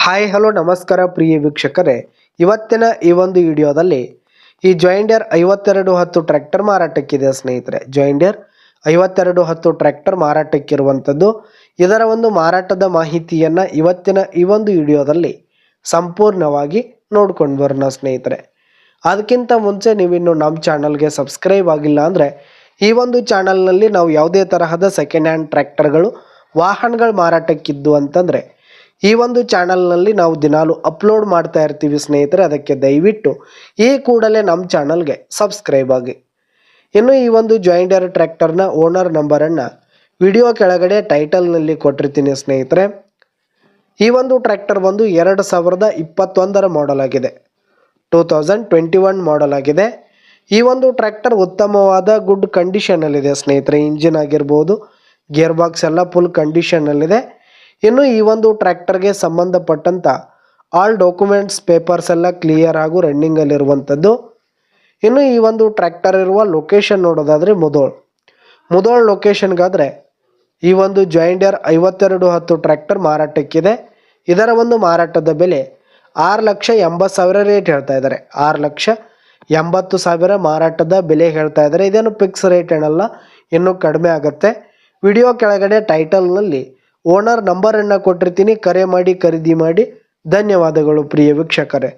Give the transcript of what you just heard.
Hi hello ನಮಸ್ಕಾರ ಪ್ರಿಯ ವೀಕ್ಷಕರೇ, ಇವತ್ತಿನ ಈ ಒಂದು ವಿಡಿಯೋದಲ್ಲಿ ಈ ಜಾಯಿಂಡರ್ 5210 ಟ್ರ್ಯಾಕ್ಟರ್ ಮಾರಾಟಕ್ಕಿದೆ ಸ್ನೇಹಿತರೆ. ಜಾಯಿಂಡರ್ 5210 ಟ್ರ್ಯಾಕ್ಟರ್ ಮಾರಾಟಕ್ಕಿರುವಂಥದ್ದು. ಇದರ ಒಂದು ಮಾರಾಟದ ಮಾಹಿತಿಯನ್ನು ಇವತ್ತಿನ ಈ ಒಂದು ವಿಡಿಯೋದಲ್ಲಿ ಸಂಪೂರ್ಣವಾಗಿ ನೋಡ್ಕೊಂಡು ಬರೋಣ ಸ್ನೇಹಿತರೆ. ಅದಕ್ಕಿಂತ ಮುಂಚೆ ನೀವಿನ್ನು ನಮ್ಮ ಚಾನಲ್ಗೆ ಸಬ್ಸ್ಕ್ರೈಬ್ ಆಗಿಲ್ಲ ಅಂದರೆ ಈ ಒಂದು ಚಾನಲ್ನಲ್ಲಿ ನಾವು ಯಾವುದೇ ತರಹದ ಸೆಕೆಂಡ್ ಹ್ಯಾಂಡ್ ಟ್ರ್ಯಾಕ್ಟರ್ಗಳು ವಾಹನಗಳು ಮಾರಾಟಕ್ಕಿದ್ದು ಅಂತಂದರೆ ಈ ಒಂದು ಚಾನಲ್ನಲ್ಲಿ ನಾವು ದಿನಾಲು ಅಪ್ಲೋಡ್ ಮಾಡ್ತಾ ಇರ್ತೀವಿ ಸ್ನೇಹಿತರೆ. ಅದಕ್ಕೆ ದಯವಿಟ್ಟು ಈ ಕೂಡಲೇ ನಮ್ಮ ಚಾನಲ್ಗೆ ಸಬ್ಸ್ಕ್ರೈಬ್ ಆಗಿ. ಇನ್ನು ಈ ಒಂದು ಜಾಯಿಂಡರ್ ಟ್ರ್ಯಾಕ್ಟರ್ನ ಓನರ್ ನಂಬರನ್ನು ವಿಡಿಯೋ ಕೆಳಗಡೆ ಟೈಟಲ್ನಲ್ಲಿ ಕೊಟ್ಟಿರ್ತೀನಿ ಸ್ನೇಹಿತರೆ. ಈ ಒಂದು ಟ್ರ್ಯಾಕ್ಟರ್ ಬಂದು 2021 ಮಾಡೆಲ್ ಆಗಿದೆ, 2021 ಮಾಡೆಲ್ ಆಗಿದೆ. ಈ ಒಂದು ಟ್ರ್ಯಾಕ್ಟರ್ ಉತ್ತಮವಾದ ಗುಡ್ ಕಂಡೀಷನಲ್ಲಿದೆ ಸ್ನೇಹಿತರೆ. ಇಂಜಿನ್ ಆಗಿರ್ಬೋದು, ಗೇರ್ ಬಾಕ್ಸ್ ಎಲ್ಲ ಫುಲ್ ಕಂಡೀಷನಲ್ಲಿದೆ. ಇನ್ನು ಈ ಒಂದು ಟ್ರ್ಯಾಕ್ಟರ್ಗೆ ಸಂಬಂಧಪಟ್ಟಂಥ ಆಲ್ ಡಾಕ್ಯುಮೆಂಟ್ಸ್ ಪೇಪರ್ಸ್ ಎಲ್ಲ ಕ್ಲಿಯರ್ ಹಾಗೂ ರನ್ನಿಂಗಲ್ಲಿರುವಂಥದ್ದು. ಇನ್ನು ಈ ಒಂದು ಟ್ರ್ಯಾಕ್ಟರ್ ಇರುವ ಲೊಕೇಶನ್ ನೋಡೋದಾದರೆ ಮುದೋಳ್ ಲೊಕೇಶನ್ಗಾದರೆ ಈ ಒಂದು ಜಾಯಿಂಡರ್ 5210 ಟ್ರ್ಯಾಕ್ಟರ್ ಮಾರಾಟಕ್ಕಿದೆ. ಇದರ ಒಂದು ಮಾರಾಟದ ಬೆಲೆ 6,80,000 ರೇಟ್ ಹೇಳ್ತಾ ಇದ್ದಾರೆ. 6,80,000 ಮಾರಾಟದ ಬೆಲೆ ಹೇಳ್ತಾ ಇದ್ದಾರೆ. ಇದೇನು ಫಿಕ್ಸ್ ರೇಟ್ ಏನಲ್ಲ, ಇನ್ನೂ ಕಡಿಮೆ ಆಗುತ್ತೆ. ವಿಡಿಯೋ ಕೆಳಗಡೆ ಟೈಟಲ್ನಲ್ಲಿ ಓನರ್ ನಂಬರನ್ನು ಕೊಟ್ಟಿರ್ತೀನಿ, ಕರೆ ಮಾಡಿ ಖರೀದಿ ಮಾಡಿ. ಧನ್ಯವಾದಗಳು ಪ್ರಿಯ ವೀಕ್ಷಕರೇ.